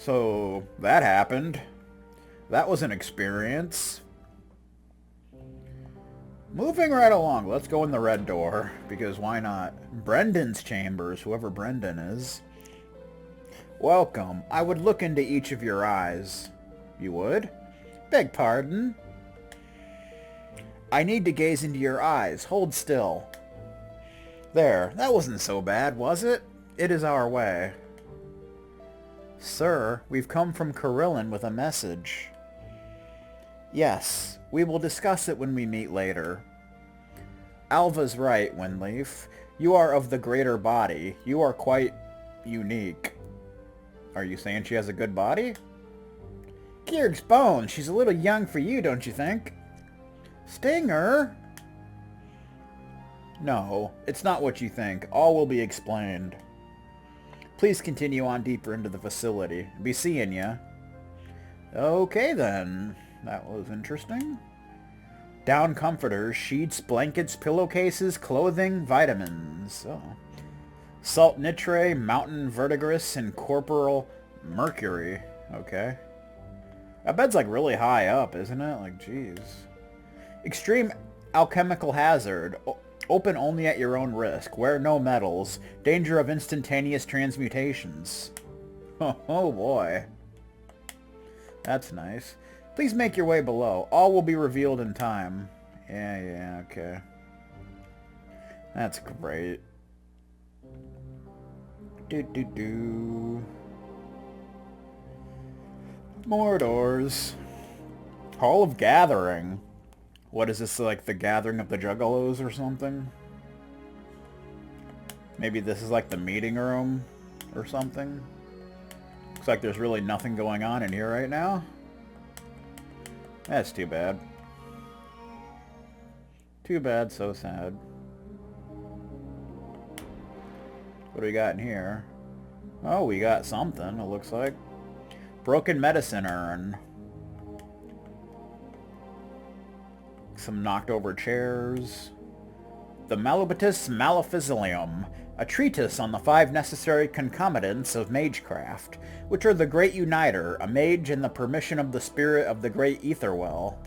So, that happened. That was an experience. Moving right along, let's go in the red door, because why not? Brendan's chambers, whoever Brendan is. Welcome. I would look into each of your eyes. You would? Beg pardon? I need to gaze into your eyes. Hold still. There, that wasn't so bad, was it? It is our way. Sir, we've come from Carillon with a message. Yes, we will discuss it when we meet later. Alva's right, Windleaf. You are of the greater body. You are quite unique. Are you saying she has a good body? Kierg's bones. She's a little young for you, don't you think? Stinger? No, it's not what you think. All will be explained. Please continue on deeper into the facility. Be seeing ya. Okay then. That was interesting. Down comforters, sheets, blankets, pillowcases, clothing, vitamins. Oh. Salt nitre, mountain verdigris, and corporal mercury. Okay. That bed's like really high up, isn't it? Like, jeez. Extreme alchemical hazard. Open only at your own risk. Wear no metals. Danger of instantaneous transmutations. Oh boy. That's nice. Please make your way below. All will be revealed in time. Yeah, okay. That's great. More doors. Hall of Gathering. What is this, like the gathering of the Juggalos or something? Maybe this is like the meeting room or something? Looks like there's really nothing going on in here right now. That's too bad. Too bad, so sad. What do we got in here? Oh, we got something, it looks like. Broken medicine urn. Some knocked over chairs. The Malubatus Maleficilium, a treatise on the 5 necessary concomitants of magecraft, which are the Great Uniter, a mage, and the permission of the spirit of the Great Etherwell.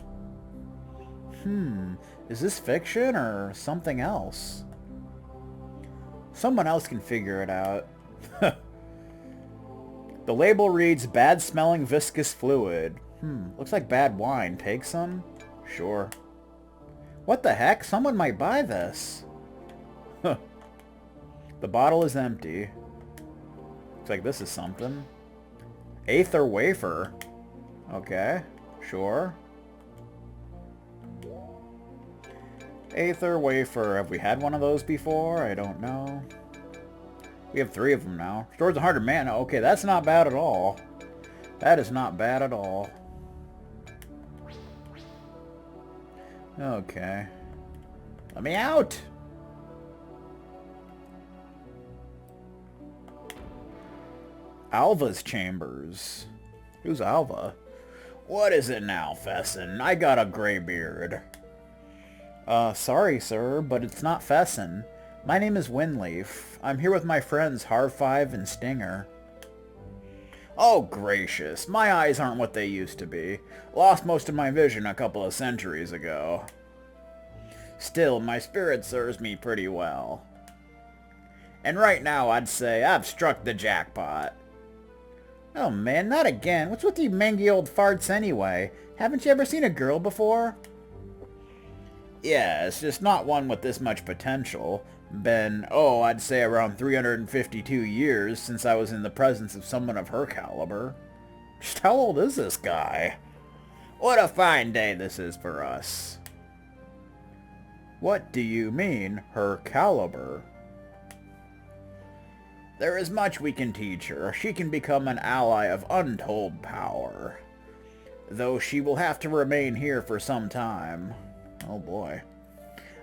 Is this fiction or something else? Someone else can figure it out. The label reads, bad-smelling viscous fluid. Looks like bad wine. Take some? Sure. What the heck? Someone might buy this. The bottle is empty. Looks like this is something. Aether wafer. Okay, sure. Aether wafer. Have we had one of those before? I don't know. We have 3 of them now. Stores 100 mana. Okay, that's not bad at all. That is not bad at all. Okay. Let me out! Alva's chambers. Who's Alva? What is it now, Fessin? I got a gray beard. Sorry, sir, but it's not Fessin. My name is Windleaf. I'm here with my friends Harfive and Stinger. Oh, gracious. My eyes aren't what they used to be. Lost most of my vision a couple of centuries ago. Still, my spirit serves me pretty well. And right now, I'd say I've struck the jackpot. Oh man, not again. What's with you mangy old farts anyway? Haven't you ever seen a girl before? Yeah, it's just not one with this much potential. Been, I'd say around 352 years since I was in the presence of someone of her caliber. Just how old is this guy? What a fine day this is for us. What do you mean, her caliber? There is much we can teach her. She can become an ally of untold power. Though she will have to remain here for some time. Oh boy.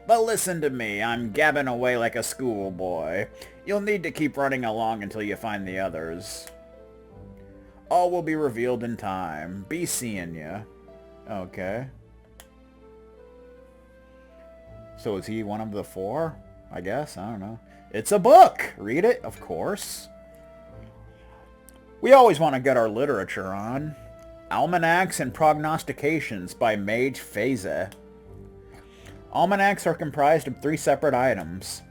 But listen to me, I'm gabbing away like a schoolboy. You'll need to keep running along until you find the others. All will be revealed in time. Be seeing ya. Okay. So is he one of the 4? I guess, I don't know. It's a book! Read it, of course. We always want to get our literature on. Almanacs and Prognostications by Mage Phase. Almanacs are comprised of 3 separate items.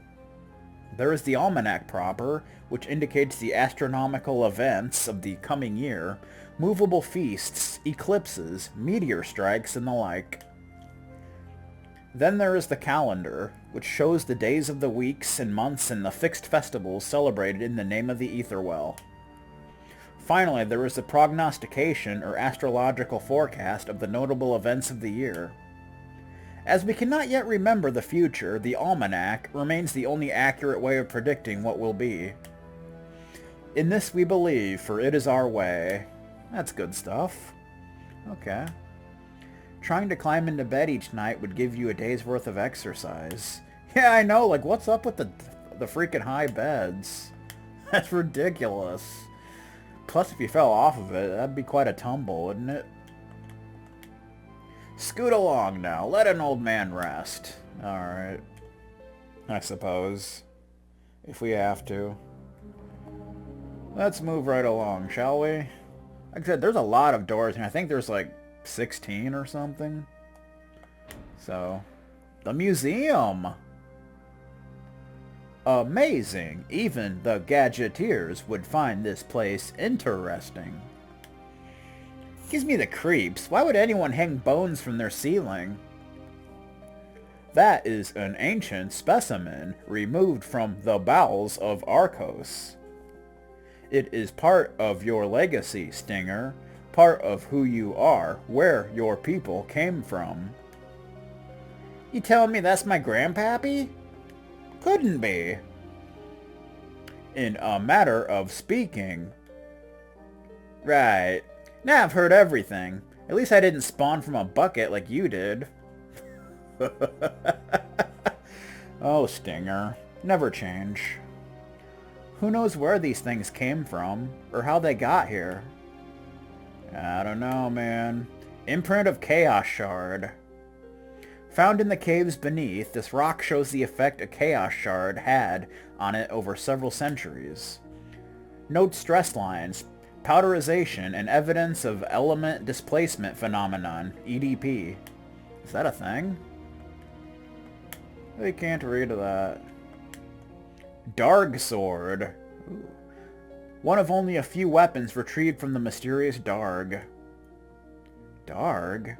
There is the almanac proper, which indicates the astronomical events of the coming year, movable feasts, eclipses, meteor strikes, and the like. Then there is the calendar, which shows the days of the weeks and months and the fixed festivals celebrated in the name of the Aetherwell. Finally, there is the prognostication or astrological forecast of the notable events of the year. As we cannot yet remember the future, the almanac remains the only accurate way of predicting what will be. In this we believe, for it is our way. That's good stuff. Okay. Trying to climb into bed each night would give you a day's worth of exercise. Yeah, I know, like, what's up with the freaking high beds? That's ridiculous. Plus, if you fell off of it, that'd be quite a tumble, wouldn't it? Scoot along now. Let an old man rest. Alright. I suppose. If we have to. Let's move right along, shall we? Like I said, there's a lot of doors, and I think there's like 16 or something. So, the museum! Amazing! Even the gadgeteers would find this place interesting. Gives me the creeps. Why would anyone hang bones from their ceiling? That is an ancient specimen removed from the bowels of Arcos. It is part of your legacy, Stinger. Part of who you are, where your people came from. You telling me that's my grandpappy? Couldn't be. In a matter of speaking. Right. Now I've heard everything. At least I didn't spawn from a bucket like you did. Oh, Stinger. Never change. Who knows where these things came from, or how they got here? I don't know, man. Imprint of Chaos Shard. Found in the caves beneath, this rock shows the effect a Chaos Shard had on it over several centuries. Note stress lines, powderization, and evidence of element displacement phenomenon, EDP. Is that a thing? I can't read that. Darg Sword. Ooh. One of only a few weapons retrieved from the mysterious Darg. Darg?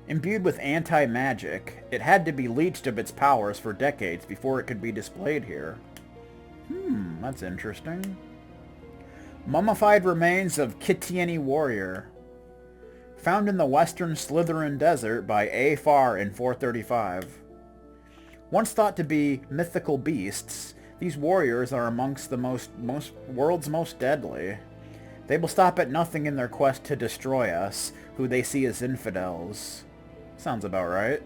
Imbued with anti-magic, it had to be leached of its powers for decades before it could be displayed here. That's interesting. Mummified remains of Kitieni warrior. Found in the western Slytherin desert by A. Farr in 435. Once thought to be mythical beasts, these warriors are amongst the world's most deadly. They will stop at nothing in their quest to destroy us, who they see as infidels. Sounds about right.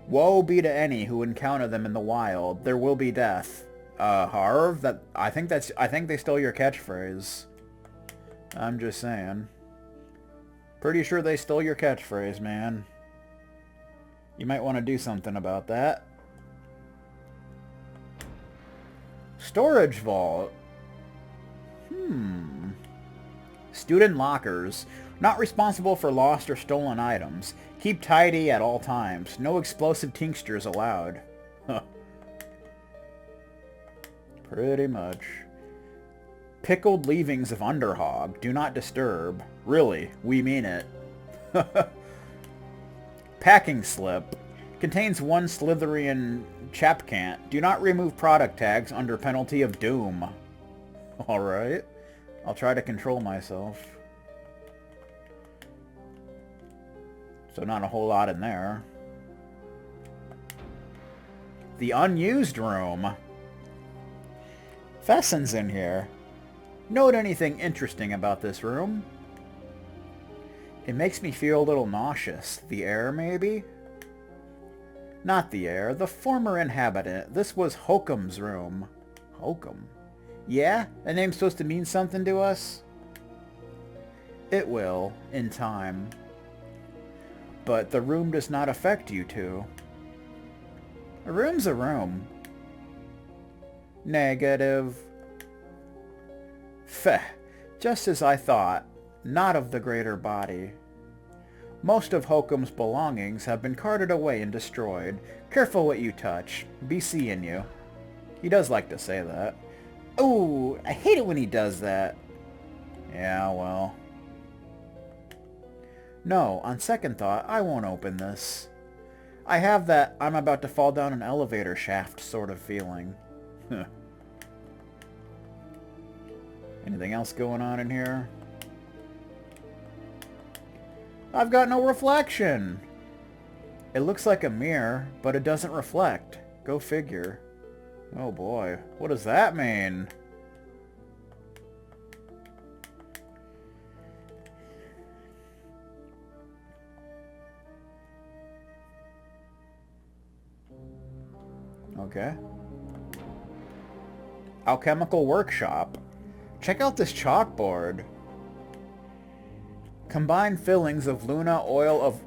Woe be to any who encounter them in the wild. There will be death. Harv? I think they stole your catchphrase. I'm just saying. Pretty sure they stole your catchphrase, man. You might want to do something about that. Storage vault. Student lockers. Not responsible for lost or stolen items. Keep tidy at all times. No explosive tinctures allowed. Huh. Pretty much. Pickled leavings of Underhog. Do not disturb. Really, we mean it. Packing slip. Contains 1 Slytherin chapcant. Do not remove product tags under penalty of doom. Alright. I'll try to control myself. So not a whole lot in there. The unused room. Fessen's in here. Note anything interesting about this room? It makes me feel a little nauseous. The air, maybe? Not the air. The former inhabitant. This was Hokum's room. Hokum? Yeah? That name's supposed to mean something to us? It will, in time. But the room does not affect you two. A room's a room. Negative. Feh, just as I thought, not of the greater body. Most of Hokum's belongings have been carted away and destroyed. Careful what you touch. Be seeing you. He does like to say that. Ooh, I hate it when he does that. Yeah, well. No, on second thought, I won't open this. I have that I'm about to fall down an elevator shaft sort of feeling. Anything else going on in here? I've got no reflection! It looks like a mirror, but it doesn't reflect. Go figure. Oh boy, what does that mean? Okay. Alchemical Workshop. Check out this chalkboard. Combine fillings of Luna, oil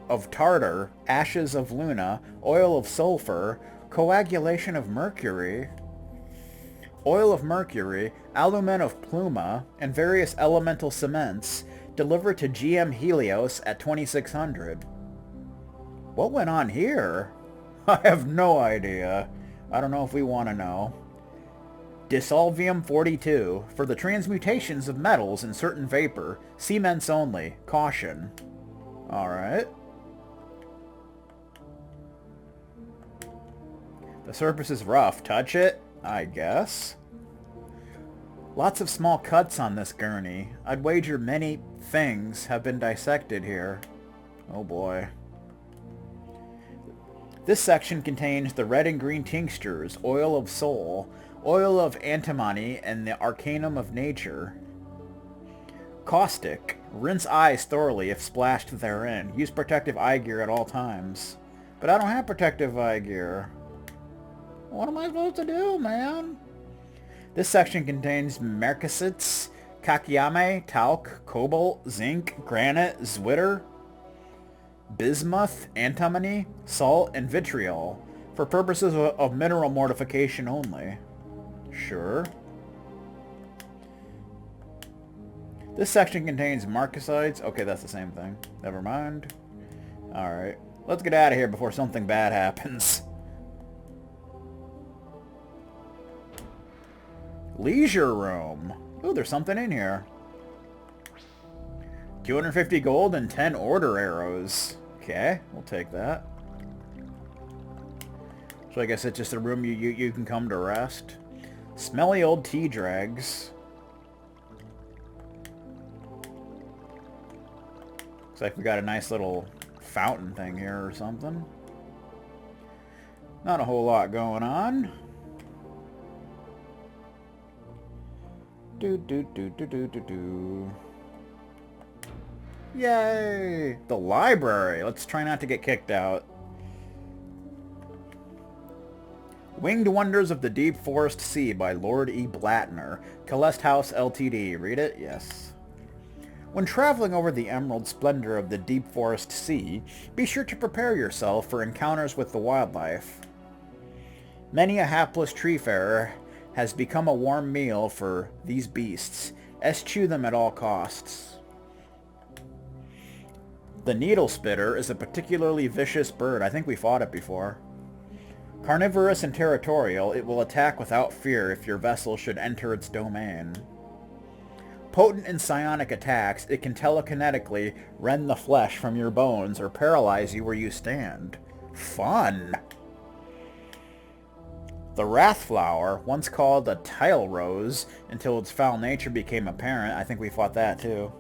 of tartar, ashes of Luna, oil of sulfur, coagulation of mercury, oil of mercury, alumen of pluma, and various elemental cements delivered to GM Helios at 2600. What went on here? I have no idea. I don't know if we want to know. Dissolvium 42. For the transmutations of metals in certain vapor. Cements only. Caution. Alright. The surface is rough. Touch it? I guess. Lots of small cuts on this gurney. I'd wager many things have been dissected here. Oh boy. This section contains the red and green tinctures, oil of soul, oil of antimony, and the arcanum of nature. Caustic. Rinse eyes thoroughly if splashed therein. Use protective eye gear at all times. But I don't have protective eye gear. What am I supposed to do, man? This section contains mercusets, kakiyame, talc, cobalt, zinc, granite, zwitter, bismuth, antimony, salt, and vitriol, for purposes of mineral mortification only. Sure. This section contains marcasites. Okay, that's the same thing. Never mind. Alright. Let's get out of here before something bad happens. Leisure room. Ooh, there's something in here. 250 gold and 10 order arrows. Okay, we'll take that. So I guess it's just a room you can come to rest. Smelly old tea dregs. Looks like we got a nice little fountain thing here or something. Not a whole lot going on. Do. Yay! The library! Let's try not to get kicked out. Winged Wonders of the Deep Forest Sea by Lord E. Blattner. Celeste House Ltd. Read it? Yes. When traveling over the emerald splendor of the deep forest sea, be sure to prepare yourself for encounters with the wildlife. Many a hapless treefarer has become a warm meal for these beasts. Eschew them at all costs. The needle spitter is a particularly vicious bird. I think we fought it before. Carnivorous and territorial, it will attack without fear if your vessel should enter its domain. Potent in psionic attacks, it can telekinetically rend the flesh from your bones or paralyze you where you stand. Fun! The Wrathflower, once called a tile rose until its foul nature became apparent. I think we fought that too.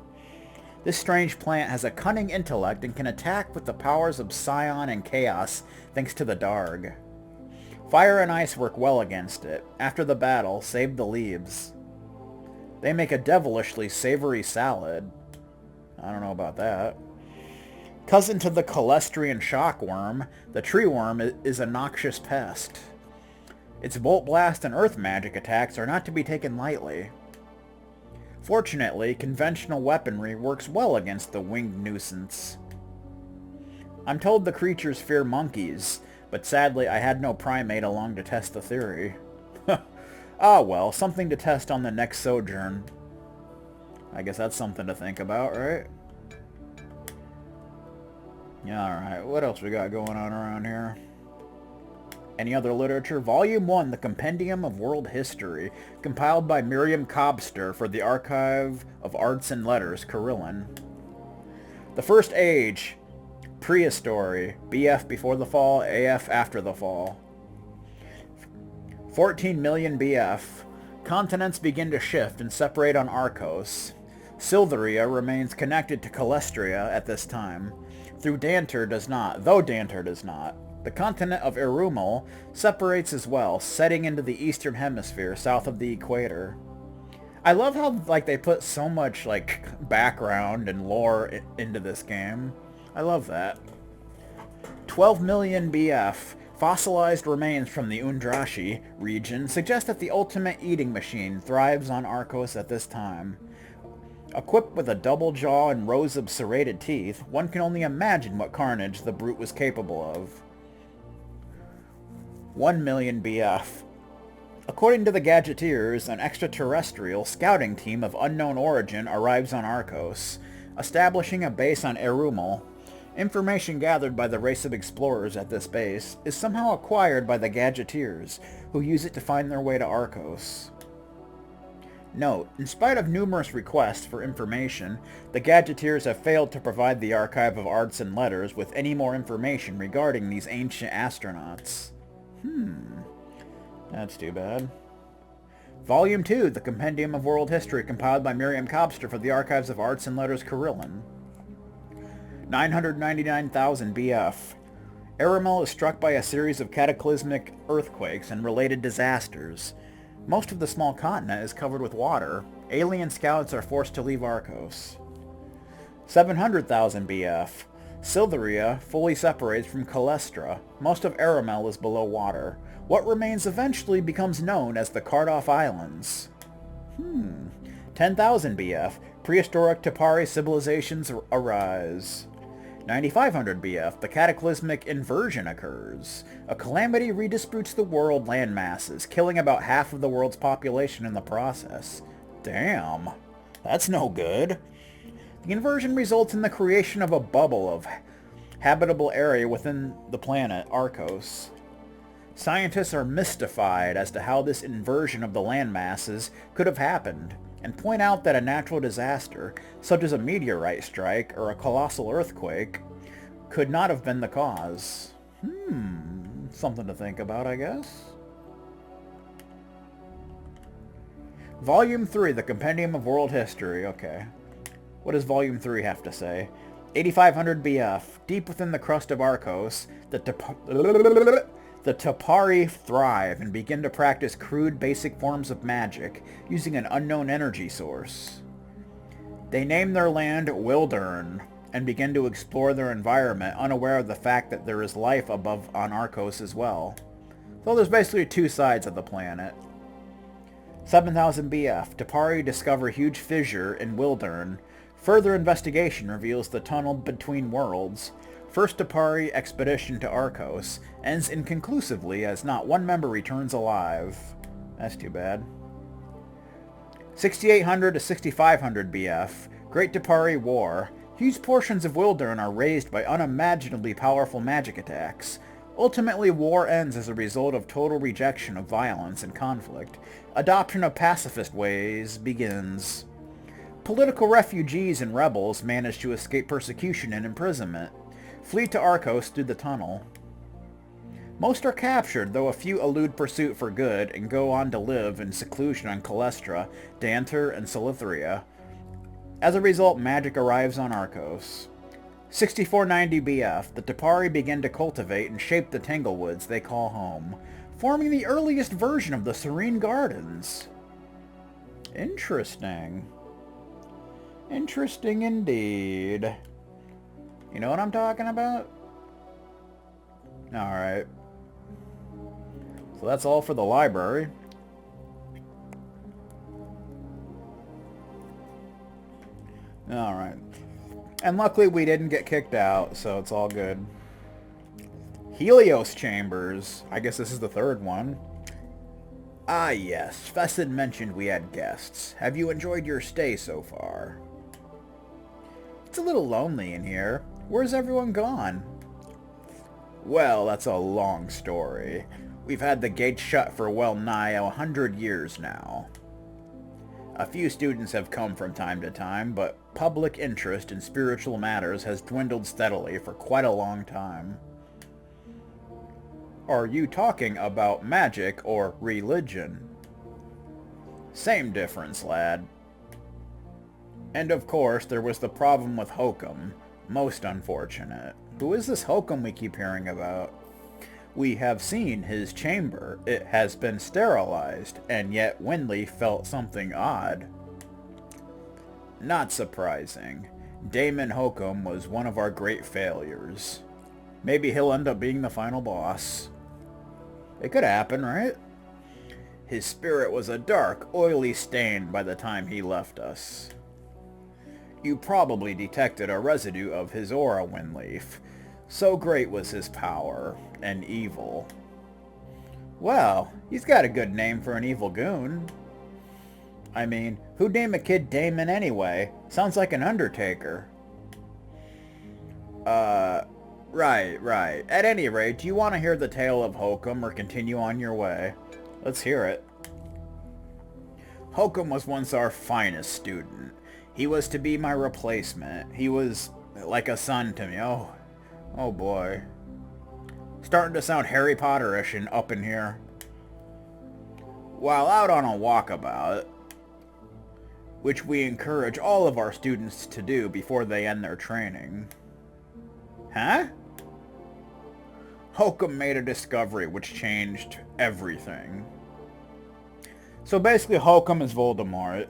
This strange plant has a cunning intellect and can attack with the powers of Scion and Chaos thanks to the Darg. Fire and ice work well against it. After the battle, save the leaves. They make a devilishly savory salad. I don't know about that. Cousin to the Calestrian shockworm, the tree worm is a noxious pest. Its Bolt Blast and Earth Magic attacks are not to be taken lightly. Fortunately, conventional weaponry works well against the winged nuisance. I'm told the creatures fear monkeys, but sadly I had no primate along to test the theory. Ah well, something to test on the next sojourn. I guess that's something to think about, right? Yeah, alright. What else we got going on around here? Any other literature? Volume 1, The Compendium of World History, compiled by Miriam Cobster for the Archive of Arts and Letters, Carillon. The First Age, Prehistory, BF before the fall, AF after the fall. 14 million BF. Continents begin to shift and separate on Arcos. Siltheria remains connected to Calestria at this time, though Danter does not. The continent of Irumel separates as well, setting into the eastern hemisphere south of the equator. I love how they put so much background and lore into this game. I love that. 12 million BF. Fossilized remains from the Undrashi region suggest that the ultimate eating machine thrives on Arcos at this time. Equipped with a double jaw and rows of serrated teeth, one can only imagine what carnage the brute was capable of. 1 million BF. According to the Gadgeteers, an extraterrestrial scouting team of unknown origin arrives on Arcos, establishing a base on Irumel. Information gathered by the race of explorers at this base is somehow acquired by the Gadgeteers, who use it to find their way to Arcos. Note, in spite of numerous requests for information, the Gadgeteers have failed to provide the Archive of Arts and Letters with any more information regarding these ancient astronauts. That's too bad. Volume 2, The Compendium of World History, compiled by Miriam Cobster for the Archives of Arts and Letters, Carillon. 999,000 BF. Irumel is struck by a series of cataclysmic earthquakes and related disasters. Most of the small continent is covered with water. Alien scouts are forced to leave Arcos. 700,000 BF. Siltheria fully separates from Calestra. Most of Irumel is below water. What remains eventually becomes known as the Cardoff Islands. 10,000 BF. Prehistoric Tapari civilizations arise. 9,500 BF, the cataclysmic inversion occurs. A calamity redistributes the world land masses, killing about half of the world's population in the process. Damn, that's no good. The inversion results in the creation of a bubble of habitable area within the planet Arcos. Scientists are mystified as to how this inversion of the land masses could have happened, and point out that a natural disaster, such as a meteorite strike or a colossal earthquake, could not have been the cause. Something to think about, I guess. Volume 3, The Compendium of World History. Okay. What does Volume 3 have to say? 8,500 BF. Deep within the crust of Arcos, the Tapari thrive and begin to practice crude basic forms of magic using an unknown energy source. They name their land Wildern and begin to explore their environment, unaware of the fact that there is life above on Arcos as well. So there's basically two sides of the planet. 7,000 BF. Tapari discover huge fissure in Wildern. Further investigation reveals the tunnel between worlds. First Tapari expedition to Arcos ends inconclusively as not one member returns alive. That's too bad. 6,800 to 6,500 BF. Great Tapari War. Huge portions of Wildern are razed by unimaginably powerful magic attacks. Ultimately, war ends as a result of total rejection of violence and conflict. Adoption of pacifist ways begins. Political refugees and rebels manage to escape persecution and imprisonment. Flee to Arcos through the tunnel. Most are captured, though a few elude pursuit for good and go on to live in seclusion on Calestra, Danter, and Siltheria. As a result, magic arrives on Arcos. 6490 BF, the Tapari begin to cultivate and shape the Tanglewoods they call home, forming the earliest version of the Serene Gardens. Interesting. Interesting indeed. You know what I'm talking about? Alright. So that's all for the library. Alright. And luckily we didn't get kicked out, so it's all good. Helios Chambers. I guess this is the third one. Ah yes, Fessin mentioned we had guests. Have you enjoyed your stay so far? It's a little lonely in here. Where's everyone gone? Well, that's a long story. We've had the gates shut for well nigh 100 years now. A few students have come from time to time, but public interest in spiritual matters has dwindled steadily for quite a long time. Are you talking about magic or religion? Same difference, lad. And of course, there was the problem with Hokum. Most unfortunate. Who is this Hokum we keep hearing about? We have seen his chamber. It has been sterilized, and yet Windley felt something odd. Not surprising. Damon Hokum was one of our great failures. Maybe he'll end up being the final boss. It could happen, right? His spirit was a dark, oily stain by the time he left us. You probably detected a residue of his aura, Windleaf. So great was his power, and evil. Well, he's got a good name for an evil goon. I mean, who'd name a kid Damon anyway? Sounds like an Undertaker. Right. At any rate, do you want to hear the tale of Hokum or continue on your way? Let's hear it. Hokum was once our finest student. He was to be my replacement. He was like a son to me. Oh boy. Starting to sound Harry Potter-ish and up in here. While out on a walkabout, which we encourage all of our students to do before they end their training. Huh? Hokum made a discovery which changed everything. So basically Hokum is Voldemort.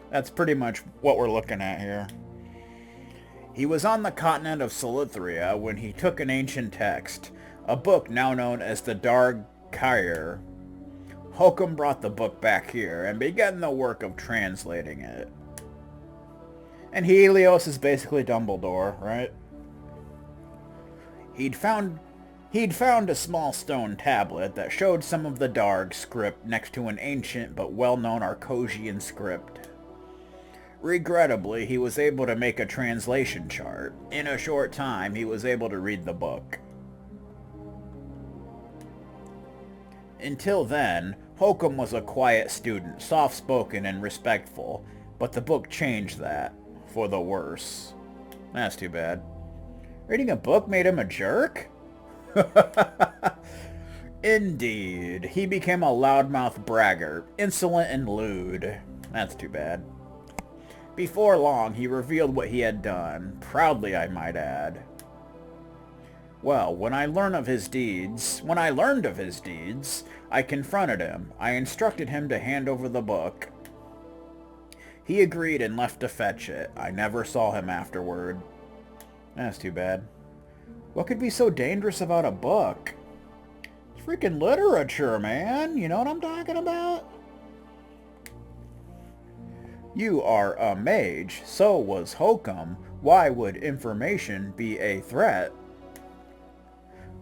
That's pretty much what we're looking at here. He was on the continent of Solithria when he took an ancient text, a book now known as the Dark-Kyr. Hokum brought the book back here and began the work of translating it. And Helios is basically Dumbledore, right? He'd found a small stone tablet that showed some of the Darg script next to an ancient but well-known Arcosian script. Regrettably, he was able to make a translation chart. In a short time, he was able to read the book. Until then, Hokum was a quiet student, soft-spoken and respectful, but the book changed that, for the worse. That's too bad. Reading a book made him a jerk? Indeed, he became a loudmouth braggart, insolent and lewd. That's too bad. Before long, he revealed what he had done, proudly I might add. Well, when I learned of his deeds, I confronted him. I instructed him to hand over the book. He agreed and left to fetch it. I never saw him afterward. That's too bad. What could be so dangerous about a book? It's freaking literature, man. You know what I'm talking about? You are a mage. So was Hokum. Why would information be a threat?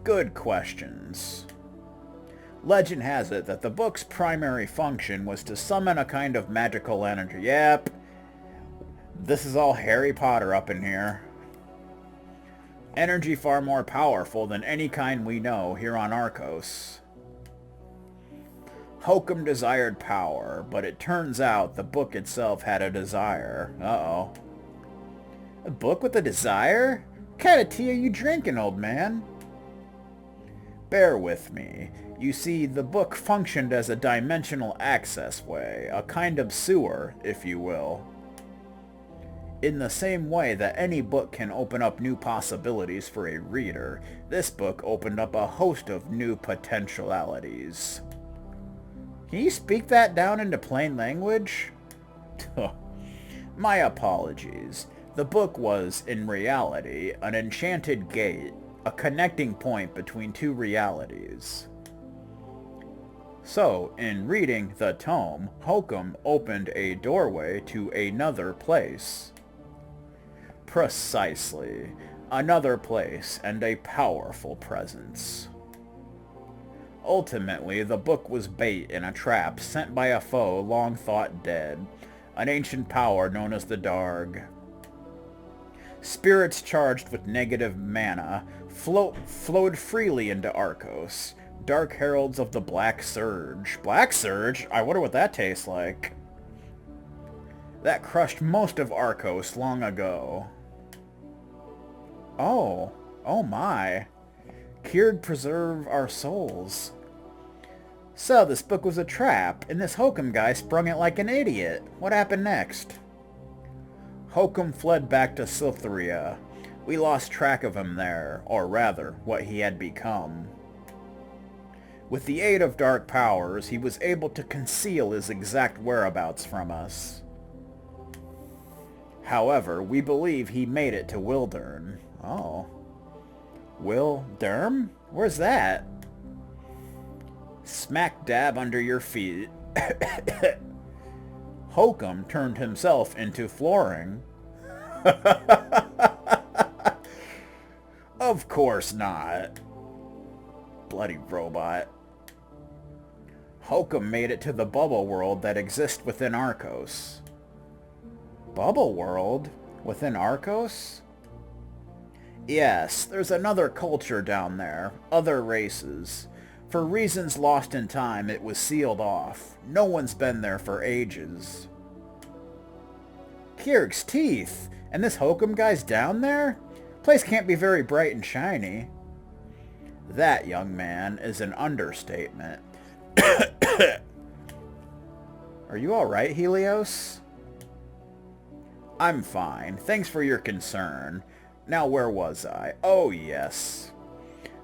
Good questions. Legend has it that the book's primary function was to summon a kind of magical energy. Yep. This is all Harry Potter up in here. Energy far more powerful than any kind we know here on Arcos. Hokum desired power, but it turns out the book itself had a desire. Uh-oh. A book with a desire? What kind of tea are you drinking, old man? Bear with me. You see, the book functioned as a dimensional access way, a kind of sewer, if you will. In the same way that any book can open up new possibilities for a reader, this book opened up a host of new potentialities. Can you speak that down into plain language? My apologies. The book was, in reality, an enchanted gate, a connecting point between two realities. So, in reading the tome, Hokum opened a doorway to another place. Precisely. Another place and a powerful presence. Ultimately, the book was bait in a trap sent by a foe long thought dead, an ancient power known as the Darg. Spirits charged with negative mana flowed freely into Arcos, dark heralds of the Black Surge. Black Surge? I wonder what that tastes like. That crushed most of Arcos long ago. Oh my. Cured preserve our souls. So this book was a trap, and this Hokum guy sprung it like an idiot. What happened next? Hokum fled back to Siltheria. We lost track of him there, or rather, what he had become. With the aid of dark powers, he was able to conceal his exact whereabouts from us. However, we believe he made it to Wildern. Oh. Wildern? Where's that? Smack dab under your feet. Hokum turned himself into flooring. Of course not. Bloody robot. Hokum made it to the bubble world that exists within Arcos. Bubble world? Within Arcos? Yes, there's another culture down there. Other races. For reasons lost in time, it was sealed off. No one's been there for ages. Kierke's teeth! And this Hokum guy's down there? Place can't be very bright and shiny. That, young man, is an understatement. Are you alright, Helios? I'm fine. Thanks for your concern. Now where was I? Oh yes.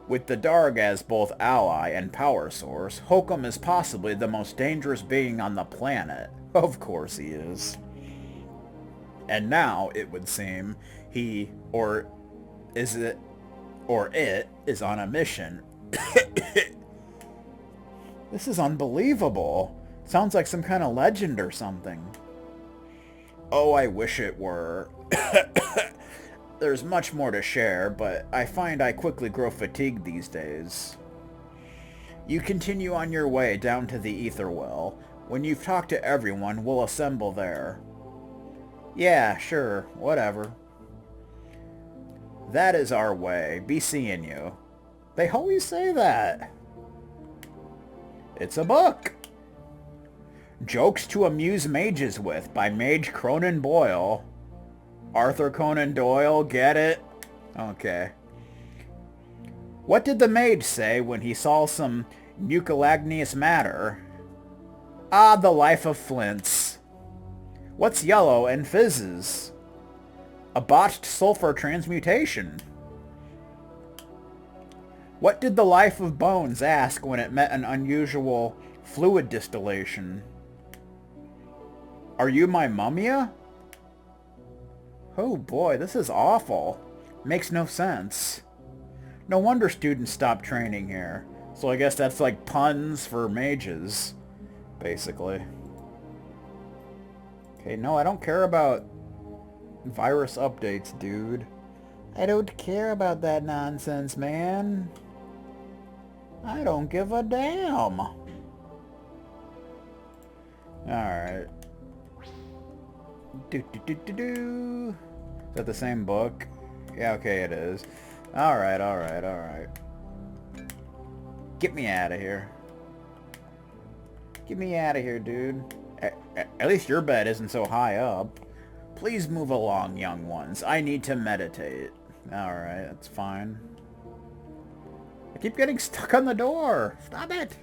With the Darg as both ally and power source, Hokum is possibly the most dangerous being on the planet. Of course he is. And now, it would seem, he, or it, is on a mission. This is unbelievable. Sounds like some kind of legend or something. Oh, I wish it were. There's much more to share, but I find I quickly grow fatigued these days. You continue on your way down to the Ether Well. When you've talked to everyone, we'll assemble there. Yeah, sure, whatever. That is our way. Be seeing you. They always say that. It's a book. Jokes to Amuse Mages With by Mage Conan Boyle. Arthur Conan Doyle, get it? Okay. What did the mage say when he saw some mucilaginous matter? Ah, the life of flints. What's yellow and fizzes? A botched sulfur transmutation. What did the life of bones ask when it met an unusual fluid distillation? Are you my mumia? Oh boy, this is awful. Makes no sense. No wonder students stopped training here. So I guess that's like puns for mages, basically. Okay, no, I don't care about virus updates, dude. I don't care about that nonsense, man. I don't give a damn. Alright. Is that the same book? Yeah, okay, it is. Alright, alright, alright. Get me out of here. Get me out of here, dude. At least your bed isn't so high up. Please move along, young ones. I need to meditate. Alright, that's fine. I keep getting stuck on the door. Stop it!